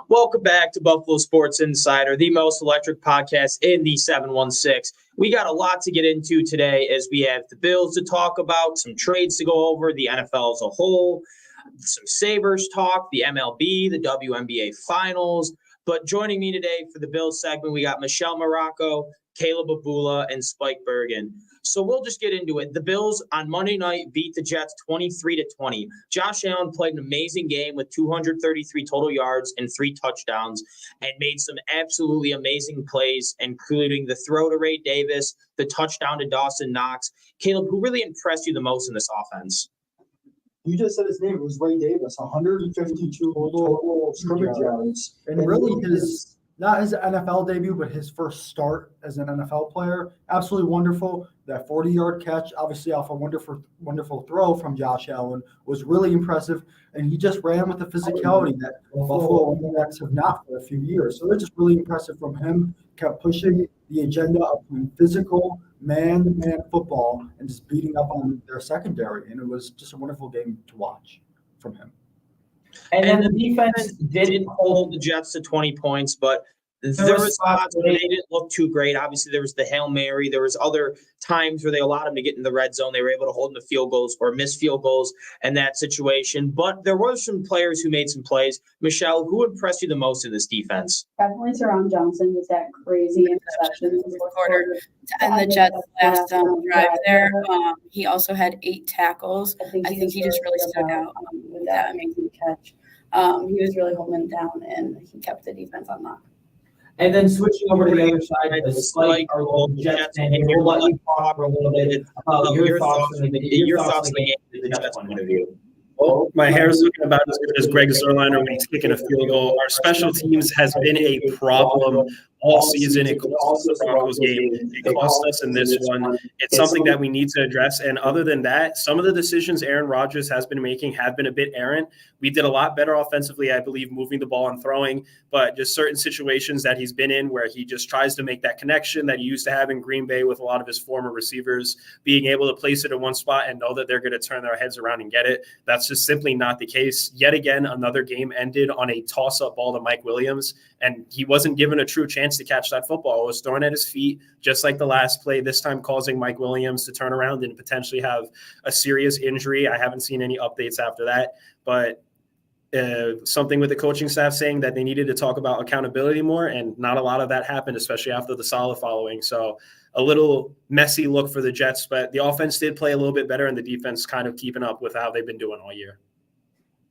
Welcome back to Buffalo Sports Insider, the most electric podcast in the 716. We got a lot to get into today as we have the Bills to talk about, some trades to go over, the NFL as a whole, some Sabres talk, the MLB, the WNBA Finals. But joining me today for the Bills segment, we got Michelle Morocco, Caleb Abula, and Spike Bergen. So we'll just get into it. The Bills on Monday night beat the Jets 23-20. Josh Allen played an amazing game with 233 total yards and 3 touchdowns and made some absolutely amazing plays, including the throw to Ray Davis, the touchdown to Dawson Knox. Caleb, who really impressed you the most in this offense? You just said his name. It was Ray Davis, 152 total scrimmage yards. And really not his NFL debut, but his first start as an NFL player. Absolutely wonderful. That 40-yard catch, obviously off a wonderful throw from Josh Allen, was really impressive. And he just ran with the physicality that Buffalo running backs have not for a few years. So they're just really impressive from him. Kept pushing the agenda of playing physical, man-to-man football and just beating up on their secondary. And it was just a wonderful game to watch from him. And then the defense didn't hold the Jets to 20 points, but there was spots where they didn't look too great. Obviously, there was the Hail Mary. There was other times where they allowed them to get in the red zone. They were able to hold them to field goals or miss field goals in that situation. But there were some players who made some plays. Michelle, who impressed you the most in this defense? Definitely Teron Johnson with that crazy interception in the fourth quarter to end the Jets' last drive there. He also had 8 tackles. I think he just really stood out with that amazing catch. He was really holding it down, and he kept the defense on lock. And then switching over to the other side, the Spike, our local Jets fan, and we'll let you talk for a little bit about your thoughts on the game from the Jets point of view. Well, my hair is looking about as good as Greg Zuerleiner when he's kicking a field goal. Our special teams has been a problem all season. It cost us the Broncos game. It cost us in this one. It's something that we need to address. And other than that, some of the decisions Aaron Rodgers has been making have been a bit errant. We did a lot better offensively, I believe, moving the ball and throwing, but just certain situations that he's been in where he just tries to make that connection that he used to have in Green Bay with a lot of his former receivers, being able to place it in one spot and know that they're going to turn their heads around and get it. That's just simply not the case. Yet again, another game ended on a toss-up ball to Mike Williams, and he wasn't given a true chance to catch that football. It was thrown at his feet, just like the last play, this time causing Mike Williams to turn around and potentially have a serious injury. I haven't seen any updates after that, but something with the coaching staff saying that they needed to talk about accountability more, and not a lot of that happened, especially after the solid following. So a little messy look for the Jets, but the offense did play a little bit better, and the defense kind of keeping up with how they've been doing all year.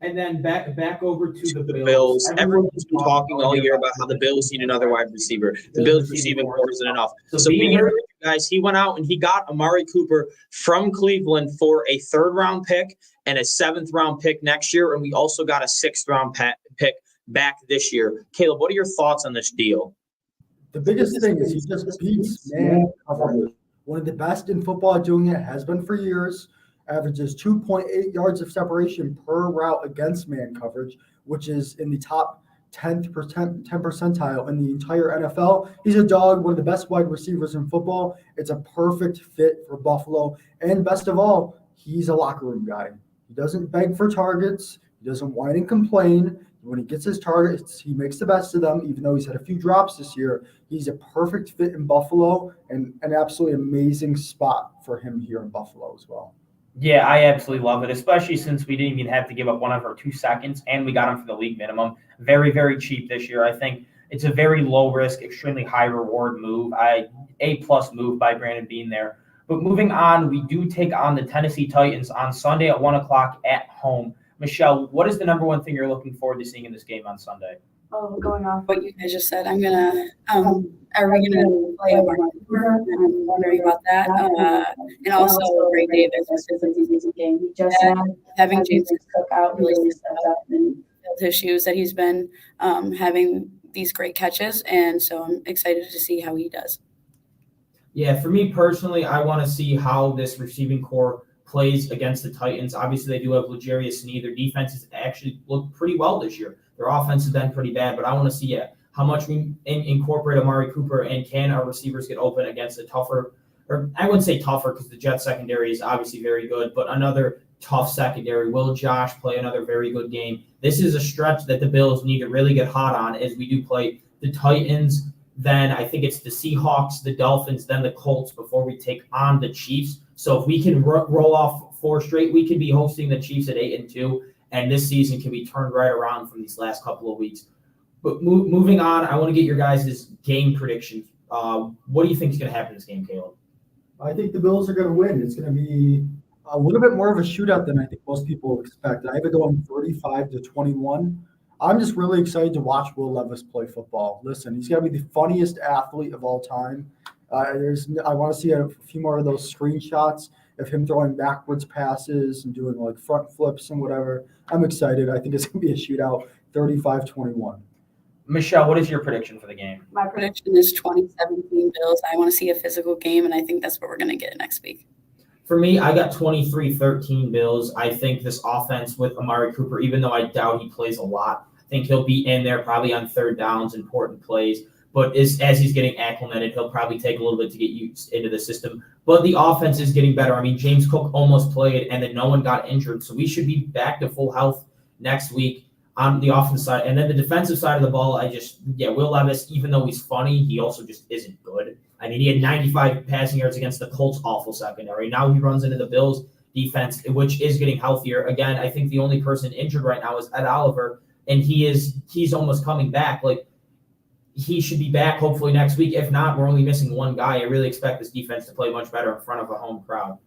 And then back over to the Bills. Everyone's been talking all year about how the Bills need another wide receiver. The Bills receiving core isn't enough. So being here, guys, he went out and he got Amari Cooper from Cleveland for a 3rd-round pick and a 7th-round pick next year, and we also got a 6th-round pick back this year. Caleb, what are your thoughts on this deal? The biggest thing is he just beats man coverage. One of the best in football at doing it, has been for years. Averages 2.8 yards of separation per route against man coverage, which is in the top 10 percentile in the entire NFL. He's a dog, one of the best wide receivers in football. It's a perfect fit for Buffalo. And best of all, he's a locker room guy. He doesn't beg for targets. He doesn't whine and complain. When he gets his targets, he makes the best of them, even though he's had a few drops this year. He's a perfect fit in Buffalo and an absolutely amazing spot for him here in Buffalo as well. Yeah, I absolutely love it, especially since we didn't even have to give up one of our 2 seconds, and we got him for the league minimum. Very, very cheap this year. I think it's a very low risk, extremely high reward move. A+ move by Brandon Beane there. But moving on, we do take on the Tennessee Titans on Sunday at 1 o'clock at home. Michelle, what is the number one thing you're looking forward to seeing in this game on Sunday? Oh, going off what you guys just said, I'm gonna are we gonna play Amari Cooper? I'm wondering about that. And also Ray Davis. Game. He just having James Cook out really stepped up and filled his shoes that he's been having these great catches, and so I'm excited to see how he does. Yeah, for me personally, I want to see how this receiving core plays against the Titans. Obviously, they do have L'Jarius Sneed. Their defense has actually looked pretty well this year. Their offense has been pretty bad, but I want to see how much we incorporate Amari Cooper, and can our receivers get open against a tougher, or I wouldn't say tougher because the Jets secondary is obviously very good, but another tough secondary. Will Josh play another very good game? This is a stretch that the Bills need to really get hot on as we do play the Titans. Then I think it's the Seahawks, the Dolphins, then the Colts before we take on the Chiefs. So if we can roll off 4 straight, we can be hosting the Chiefs at 8-2, and this season can be turned right around from these last couple of weeks. But moving on, I want to get your guys' game predictions. What do you think is going to happen in this game, Caleb? I think the Bills are going to win. It's going to be a little bit more of a shootout than I think most people expect. I have it going 35-21. I'm just really excited to watch Will Levis play football. Listen, he's got to be the funniest athlete of all time. I want to see a few more of those screenshots of him throwing backwards passes and doing like front flips and whatever. I'm excited. I think it's going to be a shootout, 35-21. Michelle, what is your prediction for the game? My prediction is 2017 Bills. I want to see a physical game, and I think that's what we're going to get next week. For me, I got 23-13 Bills. I think this offense with Amari Cooper, even though I doubt he plays a lot, I think he'll be in there probably on third downs, important plays. But as he's getting acclimated, he'll probably take a little bit to get used into the system. But the offense is getting better. I mean, James Cook almost played, and then no one got injured. So we should be back to full health next week on the offense side. And then the defensive side of the ball, Will Levis, even though he's funny, he also just isn't good. I mean, he had 95 passing yards against the Colts' awful secondary. Now he runs into the Bills' defense, which is getting healthier. Again, I think the only person injured right now is Ed Oliver, and he's almost coming back. Like, he should be back hopefully next week. If not, we're only missing one guy. I really expect this defense to play much better in front of a home crowd.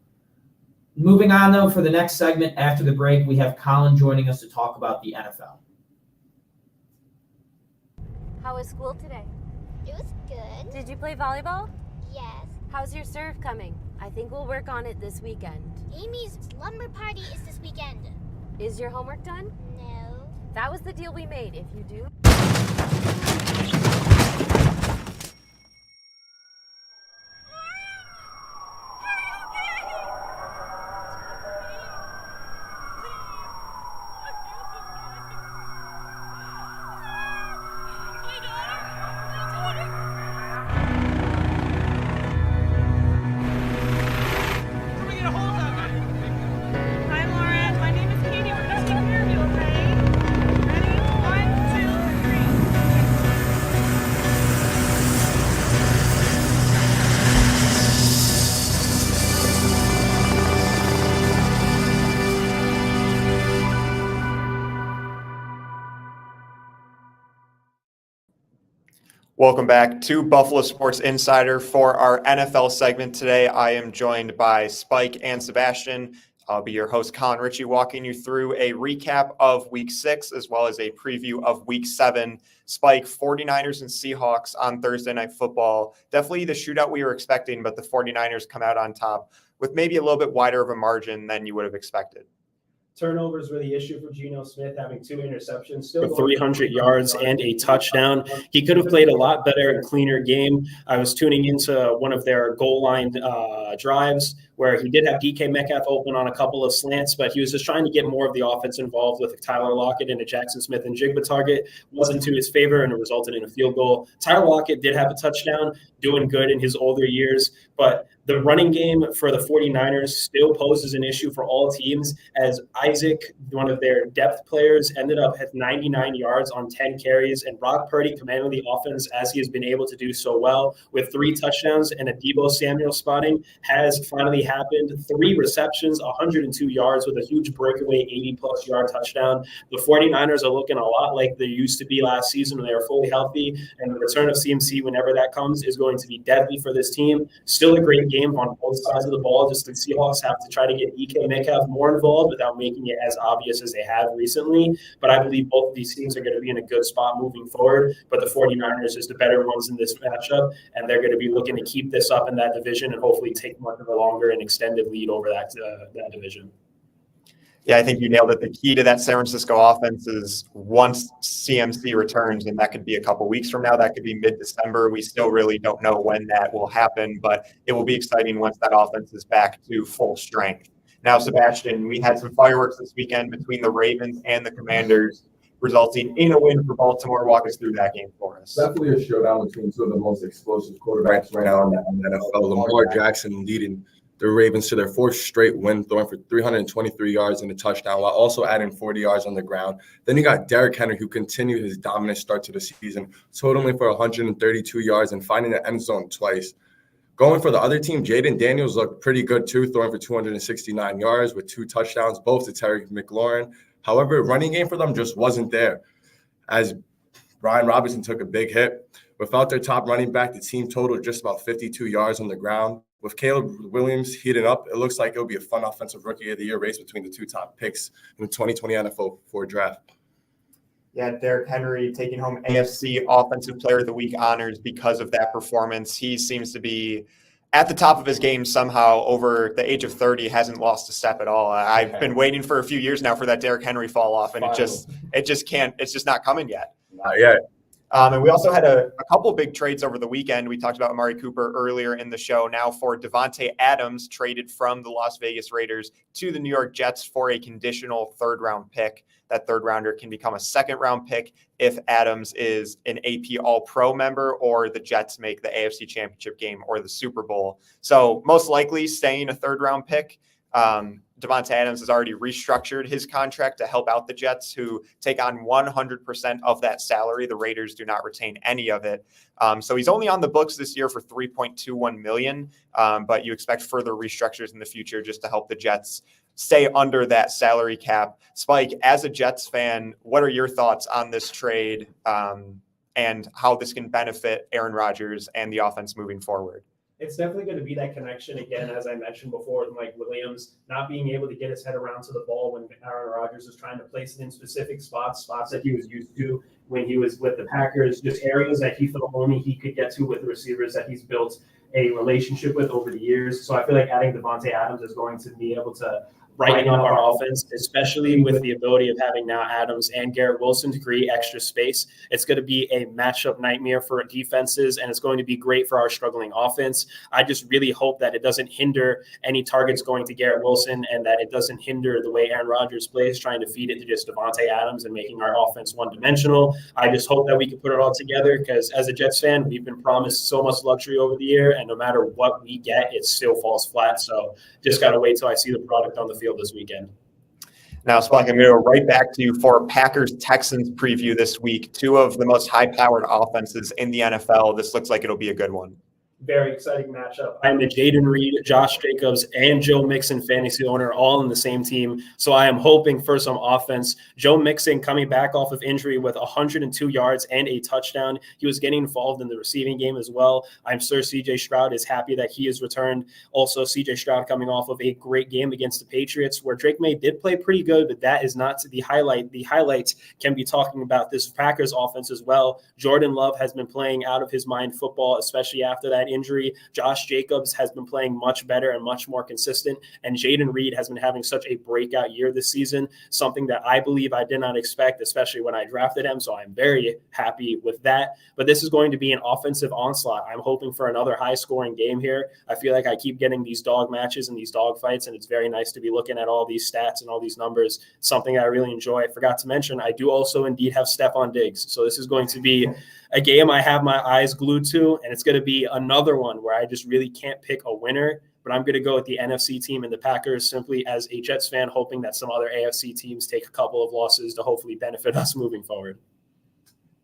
Moving on, though, for the next segment after the break, we have Colin joining us to talk about the NFL. How was school today? It was good. Did you play volleyball? Yes. How's your serve coming? I think we'll work on it this weekend. Amy's slumber party is this weekend. Is your homework done? No. That was the deal we made. If you do... Hi, Lauren. My name is Katie. We're just taking care of you, okay? Ready? 1, 2, 3. Welcome back to Buffalo Sports Insider. For our NFL segment today, I am joined by Spike and Sebastian. I'll be your host, Colin Ritchie, walking you through a recap of Week 6 as well as a preview of Week 7. Spike, 49ers and Seahawks on Thursday Night Football. Definitely the shootout we were expecting, but the 49ers come out on top with maybe a little bit wider of a margin than you would have expected. Turnovers were the issue for Geno Smith, having 2 interceptions. For 300 yards and a touchdown. He could have played a lot better and cleaner game. I was tuning into one of their goal line drives where he did have DK Metcalf open on a couple of slants, but he was just trying to get more of the offense involved with Tyler Lockett and a Jackson Smith and Jigba target. Wasn't to his favor, and it resulted in a field goal. Tyler Lockett did have a touchdown, doing good in his older years, but the running game for the 49ers still poses an issue for all teams, as Isaac, one of their depth players, ended up at 99 yards on 10 carries, and Brock Purdy commanding the offense as he has been able to do so well with 3 touchdowns, and a Deebo Samuel spotting has finally happened. 3 receptions, 102 yards with a huge breakaway 80-plus yard touchdown. The 49ers are looking a lot like they used to be last season when they were fully healthy, and the return of CMC, whenever that comes, is going to be deadly for this team. Still a great game on both sides of the ball. Just the Seahawks have to try to get DK Metcalf more involved without making it as obvious as they have recently. But I believe both of these teams are going to be in a good spot moving forward. But the 49ers is the better ones in this matchup, and they're going to be looking to keep this up in that division and hopefully take much of a longer and extended lead over that division. Yeah, I think you nailed it. The key to that San Francisco offense is once CMC returns, and that could be a couple weeks from now, that could be mid-December. We still really don't know when that will happen, but it will be exciting once that offense is back to full strength. Now, Sebastian, we had some fireworks this weekend between the Ravens and the Commanders, resulting in a win for Baltimore. Walk us through that game for us. Definitely a showdown between 2 of the most explosive quarterbacks right now in the NFL. Lamar Jackson leading the Ravens to their 4th straight win, throwing for 323 yards and a touchdown while also adding 40 yards on the ground. Then you got Derrick Henry, who continued his dominant start to the season, totaling for 132 yards and finding the end zone twice. Going for the other team, Jaden Daniels looked pretty good too, throwing for 269 yards with 2 touchdowns, both to Terry McLaurin. However, running game for them just wasn't there, as Brian Robinson took a big hit. Without their top running back, the team totaled just about 52 yards on the ground. With Caleb Williams heating up, it looks like it'll be a fun offensive rookie of the year race between the 2 top picks in the 2020 NFL 4 draft. Yeah, Derrick Henry taking home AFC Offensive Player of the Week honors because of that performance. He seems to be at the top of his game somehow. Over the age of 30, hasn't lost a step at all. I've been waiting for a few years now for that Derrick Henry fall off, and it just can't. It's just not coming yet. Not yet. And we also had a couple big trades over the weekend. We talked about Amari Cooper earlier in the show. Now for Davante Adams, traded from the Las Vegas Raiders to the New York Jets for a conditional 3rd-round pick. That 3rd-rounder can become a 2nd-round pick if Adams is an AP All-Pro member or the Jets make the AFC Championship game or the Super Bowl. So most likely staying a 3rd-round pick. Davante Adams has already restructured his contract to help out the Jets, who take on 100% of that salary. The Raiders do not retain any of it. So he's only on the books this year for $3.21 million, but you expect further restructures in the future just to help the Jets stay under that salary cap. Spike, as a Jets fan, what are your thoughts on this trade and how this can benefit Aaron Rodgers and the offense moving forward? It's definitely going to be that connection again, as I mentioned before, with Mike Williams not being able to get his head around to the ball when Aaron Rodgers was trying to place it in specific spots that he was used to when he was with the Packers, just areas that he felt only he could get to with the receivers that he's built a relationship with over the years. So I feel like adding Davante Adams is going to be able to brighten up our offense, especially with the ability of having now Adams and Garrett Wilson to create extra space. It's going to be a matchup nightmare for defenses, and it's going to be great for our struggling offense. I just really hope that it doesn't hinder any targets going to Garrett Wilson and that it doesn't hinder the way Aaron Rodgers plays, trying to feed it to just Davante Adams and making our offense one-dimensional. I just hope that we can put it all together because as a Jets fan, we've been promised so much luxury over the year, and no matter what we get, it still falls flat. So just got to wait till I see the product on the field this weekend. Now, Spike, I'm going to go right back to you for Packers-Texans preview this week. 2 of the most high-powered offenses in the NFL. This looks like it'll be a good one. Very exciting matchup. I'm a Jaden Reed, Josh Jacobs, and Joe Mixon fantasy owner all in the same team. So I am hoping for some offense. Joe Mixon coming back off of injury with 102 yards and a touchdown. He was getting involved in the receiving game as well. I'm sure CJ Stroud is happy that he has returned. Also, CJ Stroud coming off of a great game against the Patriots where Drake May did play pretty good, but that is not the highlight. The highlight can be talking about this Packers offense as well. Jordan Love has been playing out of his mind football, especially after that injury. Josh Jacobs has been playing much better and much more consistent, and Jaden Reed has been having such a breakout year this season, something that I believe I did not expect, especially when I drafted him, so I'm very happy with that. But this is going to be an offensive onslaught. I'm hoping for another high-scoring game here. I feel like I keep getting these dog matches and these dog fights, and it's very nice to be looking at all these stats and all these numbers, something I really enjoy. I forgot to mention, I do also indeed have Stephon Diggs, so this is going to be a game I have my eyes glued to, and it's going to be another one where I just really can't pick a winner, but I'm going to go with the NFC team and the Packers simply as a Jets fan, hoping that some other AFC teams take a couple of losses to hopefully benefit us moving forward.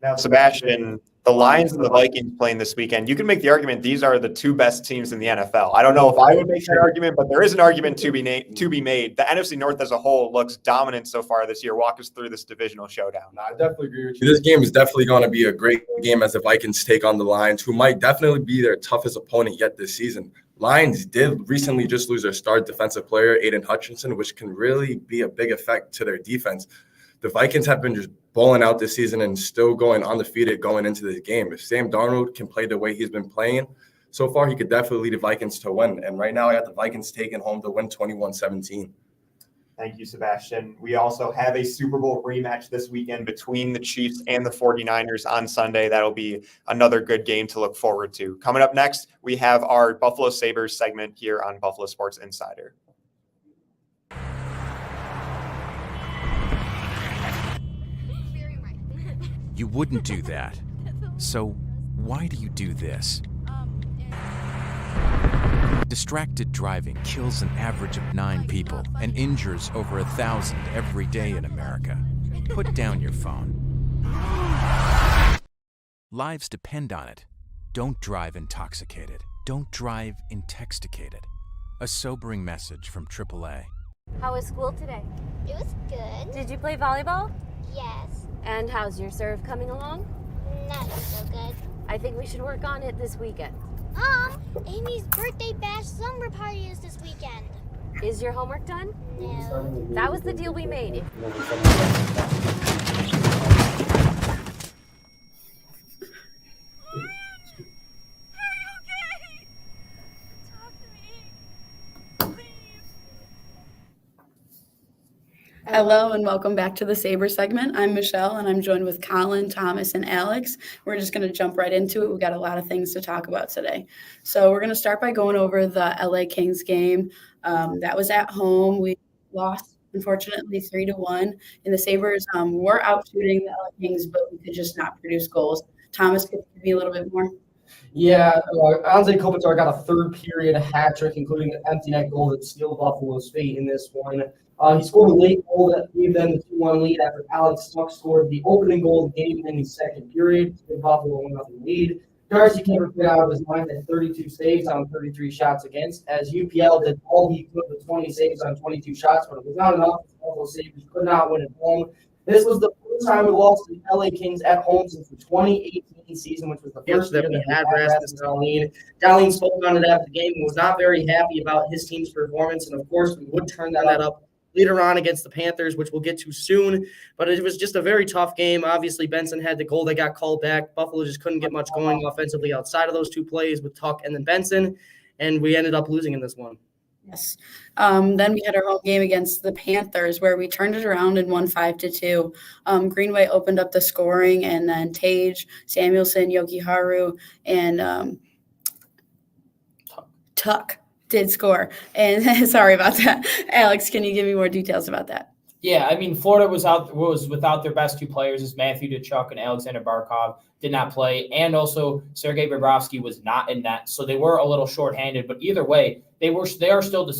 Now, Sebastian, the Lions and the Vikings playing this weekend, you can make the argument these are the 2 best teams in the NFL. I don't know if I would make that argument, but there is an argument to be made. The NFC North as a whole looks dominant so far this year. Walk us through this divisional showdown. I definitely agree with you. This game is definitely going to be a great game as the Vikings take on the Lions, who might definitely be their toughest opponent yet this season. Lions did recently just lose their star defensive player, Aiden Hutchinson, which can really be a big effect to their defense. The Vikings have been just balling out this season and still going undefeated going into this game. If Sam Darnold can play the way he's been playing so far, he could definitely lead the Vikings to win. And right now, I got the Vikings taking home to win 21-17. Thank you, Sebastian. We also have a Super Bowl rematch this weekend between the Chiefs and the 49ers on Sunday. That'll be another good game to look forward to. Coming up next, we have our Buffalo Sabres segment here on Buffalo Sports Insider. You wouldn't do that. So why do you do this? Distracted driving kills an average of 9 people and injures over 1,000 every day in America. Put down your phone. Lives depend on it. Don't drive intoxicated. Don't drive intoxicated. A sobering message from AAA. How was school today? It was good. Did you play volleyball? Yes. And how's your serve coming along? Not so good. I think we should work on it this weekend. Amy's birthday bash slumber party is this weekend. Is your homework done? No. That was the deal we made. Hello and welcome back to the Sabre segment. I'm Michelle and I'm joined with Colin, Thomas, and Alex. We're just going to jump right into it. We've got a lot of things to talk about today. So we're going to start by going over the LA Kings game. That was at home. We lost, unfortunately, 3-1. And the Sabres were out shooting the LA Kings, but we could just not produce goals. Thomas, could you be a little bit more? Yeah, Anze Kopitar got a third period hat trick, including an empty net goal that sealed Buffalo's fate in this one. He scored a late goal that gave them the 2-1 lead after Alex Tuck scored the opening goal of the game in the second period to give Buffalo a 1-0 lead. Darcy Kuemper played out of his mind at 32 saves on 33 shots against, as UPL did all he could with 20 saves on 22 shots, but it was not enough. The Buffalo Sabres could not win at home. This was the first time we lost to the LA Kings at home since the 2018 season, which was the first year that we had Rasmus Dahlin. Dahlin spoke on it after the game and was not very happy about his team's performance, and of course we would turn that up later on against the Panthers, which we'll get to soon. But it was just a very tough game. Obviously, Benson had the goal that got called back. Buffalo just couldn't get much going offensively outside of those two plays with Tuck and then Benson, and we ended up losing in this one. Yes. Then we had our home game against the Panthers where we turned it around and won 5-2. Greenway opened up the scoring, and then Tage, Samuelson, Yoki Haru, and Tuck did score. And sorry about that. Alex, can you give me more details about that? Yeah, I mean, Florida was without their best two players, as Matthew Tkachuk and Alexander Barkov did not play, and also Sergei Bobrovsky was not in net, so they were a little shorthanded. But either way, they are still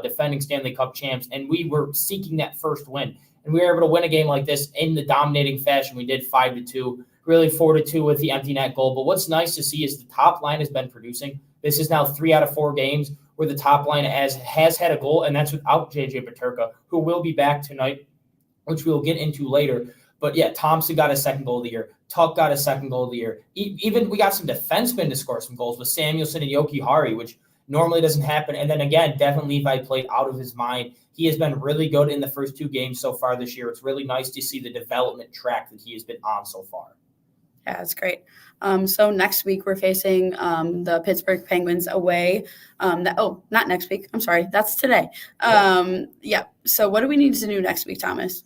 defending Stanley Cup champs, and we were seeking that first win, and we were able to win a game like this in the dominating fashion. We did 5-2, really 4-2 with the empty net goal. But what's nice to see is the top line has been producing. This is now 3 out of 4 games where the top line has had a goal, and that's without JJ Peterka, who will be back tonight, which we'll get into later. But yeah, Thompson got his second goal of the year. Tuck got his second goal of the year. Even we got some defensemen to score some goals with Samuelson and Yoki Hari, which normally doesn't happen. And then again, Devin Levi played out of his mind. He has been really good in the first 2 games so far this year. It's really nice to see the development track that he has been on so far. Yeah, that's great. So next week we're facing the Pittsburgh Penguins away. Not next week. I'm sorry. That's today. Yeah. So what do we need to do next week, Thomas?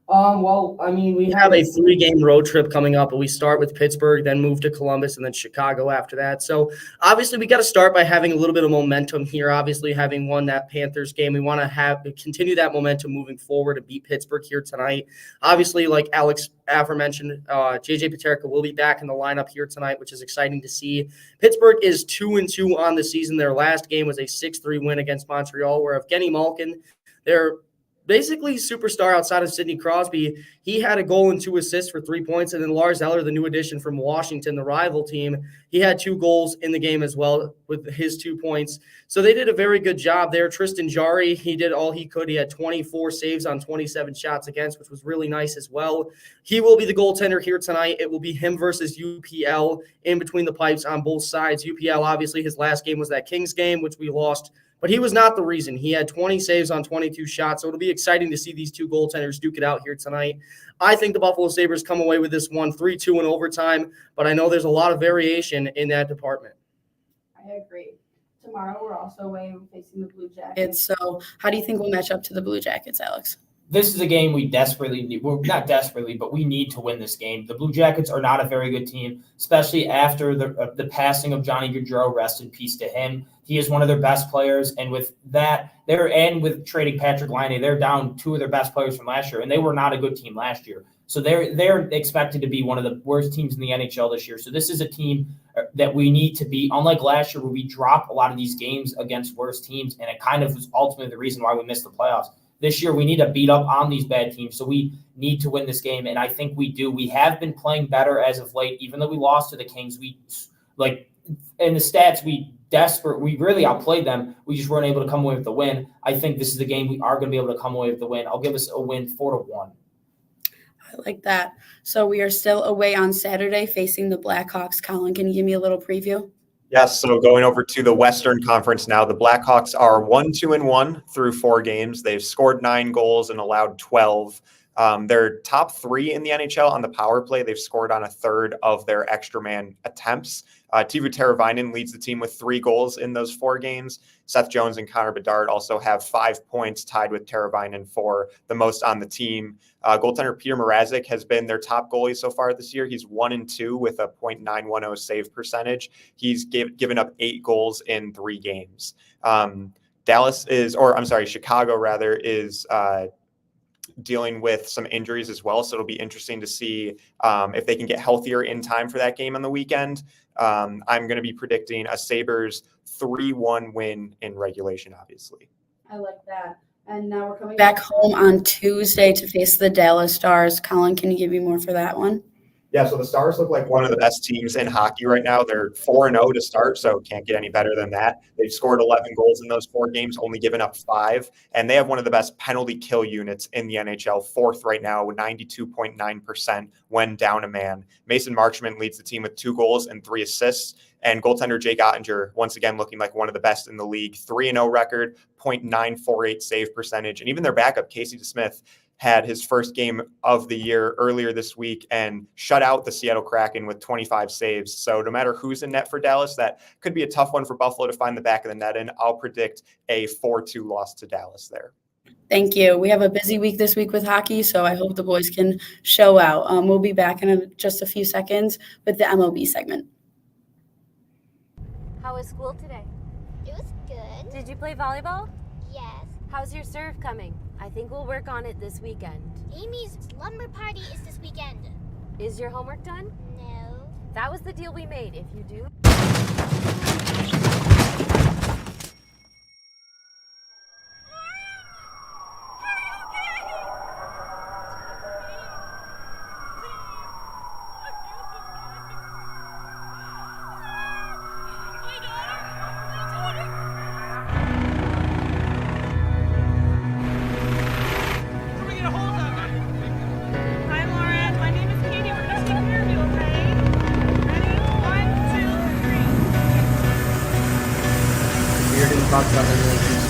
Well, I mean, we have a 3-game road trip coming up, but we start with Pittsburgh, then move to Columbus, and then Chicago after that. So obviously we got to start by having a little bit of momentum here. Obviously, having won that Panthers game, we want to continue that momentum moving forward and beat Pittsburgh here tonight. Obviously, like Alex aforementioned, JJ Peterka will be back in the lineup here tonight, which is exciting to see. Pittsburgh is 2-2 on the season. Their last game was a 6-3 win against Montreal, where Evgeny Malkin, their basically superstar outside of Sidney Crosby, he had a goal and 2 assists for 3 points. And then Lars Eller, the new addition from Washington, the rival team, he had 2 goals in the game as well with his 2 points. So they did a very good job there. Tristan Jarry, he did all he could. He had 24 saves on 27 shots against, which was really nice as well. He will be the goaltender here tonight. It will be him versus UPL in between the pipes on both sides. UPL, obviously, his last game was that Kings game, which we lost. But he was not the reason. He had 20 saves on 22 shots, so it'll be exciting to see these 2 goaltenders duke it out here tonight. I think the Buffalo Sabres come away with this one 3-2 in overtime, but I know there's a lot of variation in that department. I agree. Tomorrow we're also away facing the Blue Jackets. So how do you think we'll match up to the Blue Jackets, Alex? This is a game we desperately need. Well, not desperately, but we need to win this game. The Blue Jackets are not a very good team, especially after the passing of Johnny Gaudreau. Rest in peace to him. He is one of their best players, and with that, with trading Patrick Laine, they're down 2 of their best players from last year, and they were not a good team last year. So they're expected to be one of the worst teams in the NHL this year. So this is a team that we need to beat. Unlike last year where we dropped a lot of these games against worse teams, and it kind of was ultimately the reason why we missed the playoffs. This year we need to beat up on these bad teams. So we need to win this game, and I think we do. We have been playing better as of late, even though we lost to the Kings. We in the stats, we really outplayed them. We just weren't able to come away with the win. I think this is the game we are going to be able to come away with the win. I'll give us a win 4-1. I like that. So we are still away on Saturday facing the Blackhawks. Colin, can you give me a little preview? Yes, so going over to the Western Conference now, the Blackhawks are 1-1 through 4 games. They've scored 9 goals and allowed 12. They're top 3 in the NHL on the power play. They've scored on a third of their extra man attempts. Teuvo Teravainen leads the team with 3 goals in those 4 games. Seth Jones and Connor Bedard also have 5 points, tied with Teravainen for the most on the team. Goaltender Peter Mrazek has been their top goalie so far this year. He's 1-2 with a .910 save percentage. He's given up 8 goals in 3 games. Chicago rather is dealing with some injuries as well. So it'll be interesting to see if they can get healthier in time for that game on the weekend. I'm going to be predicting a Sabres 3-1 win in regulation, obviously. I like that. And now we're coming back home on Tuesday to face the Dallas Stars. Colin, can you give me more for that one? Yeah, so the Stars look like one of the best teams in hockey right now. They're 4-0 to start, so can't get any better than that. They've scored 11 goals in those 4 games, only given up 5. And they have one of the best penalty kill units in the NHL, 4th right now with 92.9% when down a man. Mason Marchment leads the team with 2 goals and 3 assists. And goaltender Jake Ottinger, once again, looking like one of the best in the league, 3-0 record, .948 save percentage. And even their backup, Casey DeSmith, had his first game of the year earlier this week and shut out the Seattle Kraken with 25 saves. So no matter who's in net for Dallas, that could be a tough one for Buffalo to find the back of the net in. I'll predict a 4-2 loss to Dallas there. Thank you. We have a busy week this week with hockey, so I hope the boys can show out. We'll be back in just a few seconds with the MLB segment. How was school today? It was good. Did you play volleyball? Yes. How's your serve coming? I think we'll work on it this weekend. Amy's slumber party is this weekend. Is your homework done? No. That was the deal we made. If you do... Hi, Lauren. My name is Katie. We're gonna take care of you, okay? Ready? 1, 2, 3. You're going to talk about regulations.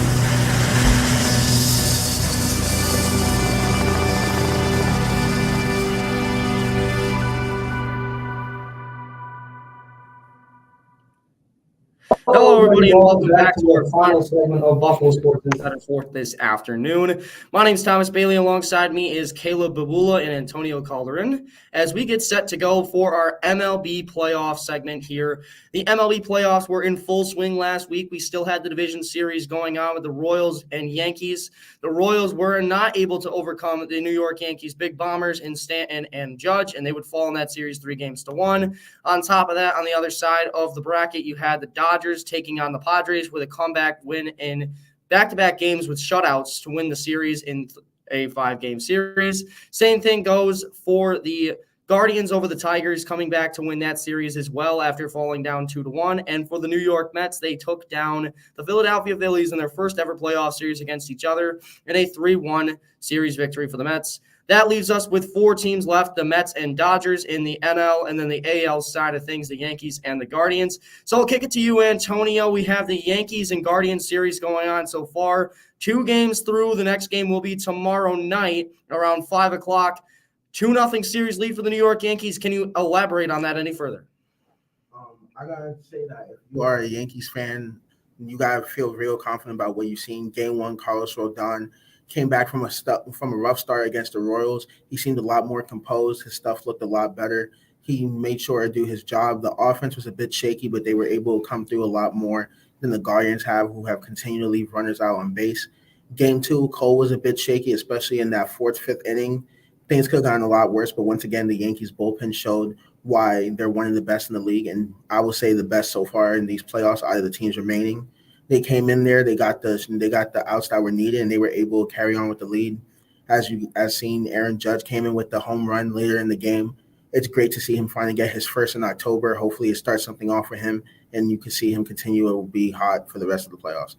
Hello, everybody, and welcome back to our final segment of Buffalo Sports Insider for this afternoon. My name is Thomas Bailey. Alongside me is Caleb Babula and Antonio Calderon as we get set to go for our MLB playoff segment here. The MLB playoffs were in full swing last week. We still had the division series going on with the Royals and Yankees. The Royals were not able to overcome the New York Yankees big bombers in Stanton and Judge, and they would fall in that series 3-1. On top of that, on the other side of the bracket, you had the Dodgers taking on the Padres with a comeback win in back-to-back games with shutouts to win the series in a 5-game series. Same thing goes for the Guardians over the Tigers, coming back to win that series as well after falling down 2-1. And for the New York Mets, they took down the Philadelphia Phillies in their first ever playoff series against each other in a 3-1 series victory for the Mets. That leaves us with 4 teams left, the Mets and Dodgers in the NL, and then the AL side of things, the Yankees and the Guardians. So I'll kick it to you, Antonio. We have the Yankees and Guardians series going on so far. 2 games through. The next game will be tomorrow night around 5 o'clock. 2-0 series lead for the New York Yankees. Can you elaborate on that any further? I got to say that if you are a Yankees fan, you got to feel real confident about what you've seen. Game 1, Carlos Rodon came back from a rough start against the Royals. He seemed a lot more composed. His stuff looked a lot better. He made sure to do his job. The offense was a bit shaky, but they were able to come through a lot more than the Guardians have, who have continued to leave runners out on base. Game 2, Cole was a bit shaky, especially in that 4th, 5th inning. things could have gotten a lot worse. But once again, the Yankees bullpen showed why they're one of the best in the league, and I would say the best so far in these playoffs out of the teams remaining. They came in there, they got the outs that were needed, and they were able to carry on with the lead. As seen, Aaron Judge came in with the home run later in the game. It's great to see him finally get his first in October. Hopefully it starts something off for him, and you can see him continue to be hot for the rest of the playoffs.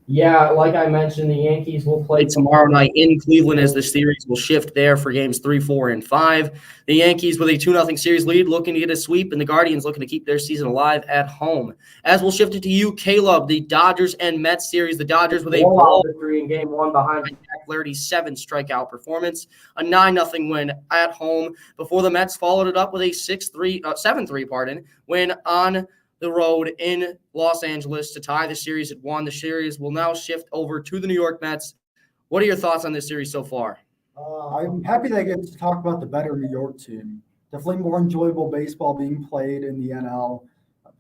Yeah, like I mentioned, the Yankees will play tomorrow night in Cleveland as the series will shift there for games 3, 4, and 5. The Yankees with a 2-0 series lead looking to get a sweep, and the Guardians looking to keep their season alive at home. As we'll shift it to you, Caleb, the Dodgers and Mets series. The Dodgers with a blowout victory in game 1 behind Jack Flaherty's 7-strikeout performance. A 9-0 win at home before the Mets followed it up with a 7-3 win on the road in Los Angeles to tie the series at 1. The series will now shift over to the New York Mets. What are your thoughts on this series so far? I'm happy that I get to talk about the better New York team. Definitely more enjoyable baseball being played in the NL.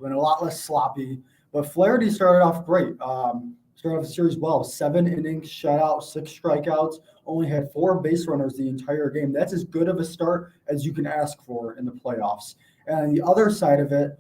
Been a lot less sloppy. But Flaherty started off great. Started off the series well. 7 innings, shutout, 6 strikeouts. Only had 4 base runners the entire game. That's as good of a start as you can ask for in the playoffs. And on the other side of it,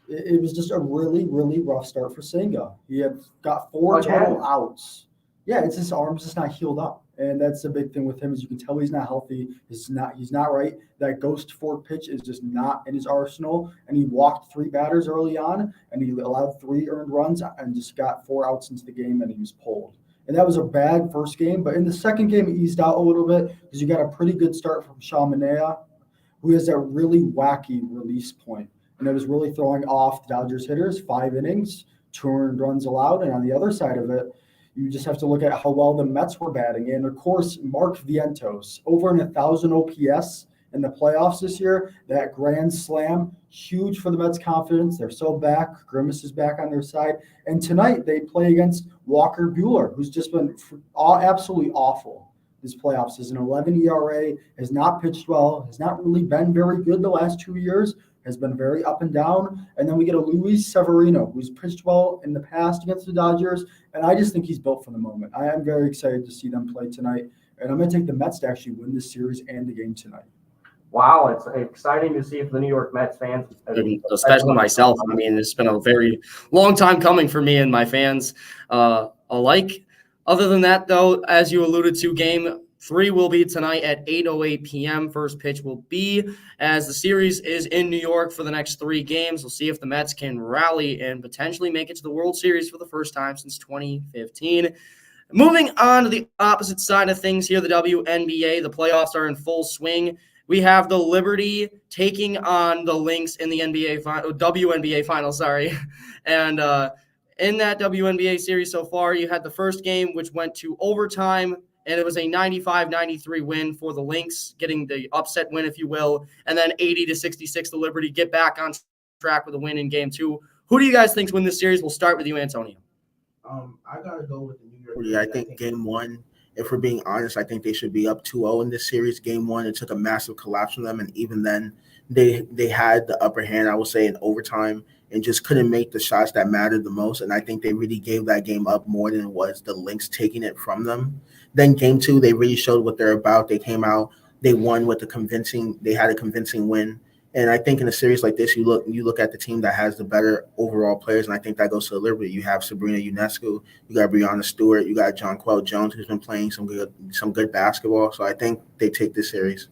it was just a really, really rough start for Senga. He had got 4 total outs. Yeah, it's his arm's just not healed up. And that's the big thing with him is you can tell he's not healthy. He's not right. That ghost fork pitch is just not in his arsenal. And he walked 3 batters early on, and he allowed 3 earned runs and just got 4 outs into the game, and he was pulled. And that was a bad first game. But in the second game, he eased out a little bit because you got a pretty good start from Sean Manaea, who has that really wacky release point. And it was really throwing off the Dodgers hitters. 5 innings, 2 earned runs allowed. And on the other side of it, you just have to look at how well the Mets were batting. And, of course, Mark Vientos, over 1,000 OPS in the playoffs this year. That grand slam, huge for the Mets' confidence. They're so back. Grimace is back on their side. And tonight they play against Walker Buehler, who's just been absolutely awful this playoffs. Has an 11 ERA, has not pitched well, has not really been very good the last 2 years, has been very up and down. And then we get a Luis Severino, who's pitched well in the past against the Dodgers. And I just think he's built for the moment. I am very excited to see them play tonight. And I'm going to take the Mets to actually win this series and the game tonight. Wow, it's exciting to see for the New York Mets fans, especially myself. I mean, it's been a very long time coming for me and my fans alike. Other than that, though, as you alluded to, game 3 will be tonight at 8:08 p.m. First pitch will be as the series is in New York for the next 3 games. We'll see if the Mets can rally and potentially make it to the World Series for the first time since 2015. Moving on to the opposite side of things here, the WNBA. The playoffs are in full swing. We have the Liberty taking on the Lynx in the WNBA final, And in that WNBA series so far, you had the first game, which went to overtime, and it was a 95-93 win for the Lynx, getting the upset win, if you will. And then 80-66, the Liberty get back on track with a win in game 2. Who do you guys think win this series? We'll start with you, Antonio. I got to go with the New York. Yeah, I think game 1, if we're being honest, I think they should be up 2-0 in this series. Game 1, it took a massive collapse from them, and even then, they had the upper hand, I would say, in overtime, and just couldn't make the shots that mattered the most. And I think they really gave that game up more than it was the Lynx taking it from them. Then game 2, they really showed what they're about. They came out, they won with they had a convincing win. And I think in a series like this, you look at the team that has the better overall players, and I think that goes to the Liberty. You have Sabrina Ionescu, you got Breanna Stewart, you got Jonquel Jones, who's been playing some good basketball. So I think they take this series.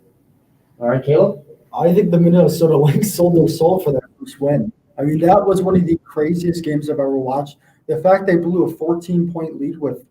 All right, Caleb? I think the Minnesota Lynx sold their soul for that first win. I mean, that was one of the craziest games I've ever watched. The fact they blew a 14-point lead with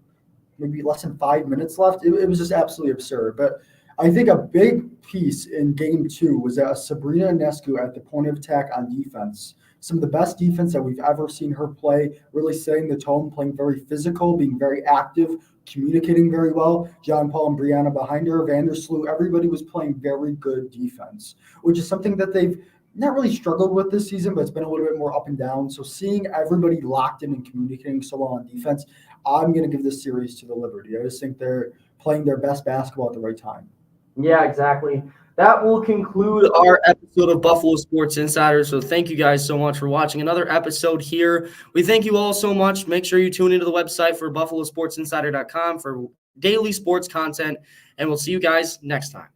maybe less than 5 minutes left, it was just absolutely absurd. But I think a big piece in game 2 was that Sabrina Ionescu at the point of attack on defense. Some of the best defense that we've ever seen her play, really setting the tone, playing very physical, being very active, communicating very well. John Paul and Brianna behind her, Vandersloot, everybody was playing very good defense, which is something that they've not really struggled with this season, but it's been a little bit more up and down. So seeing everybody locked in and communicating so well on defense, I'm going to give this series to the Liberty. I just think they're playing their best basketball at the right time. Yeah, exactly. That will conclude our episode of Buffalo Sports Insider. So thank you guys so much for watching another episode here. We thank you all so much. Make sure you tune into the website for buffalosportsinsider.com for daily sports content, and we'll see you guys next time.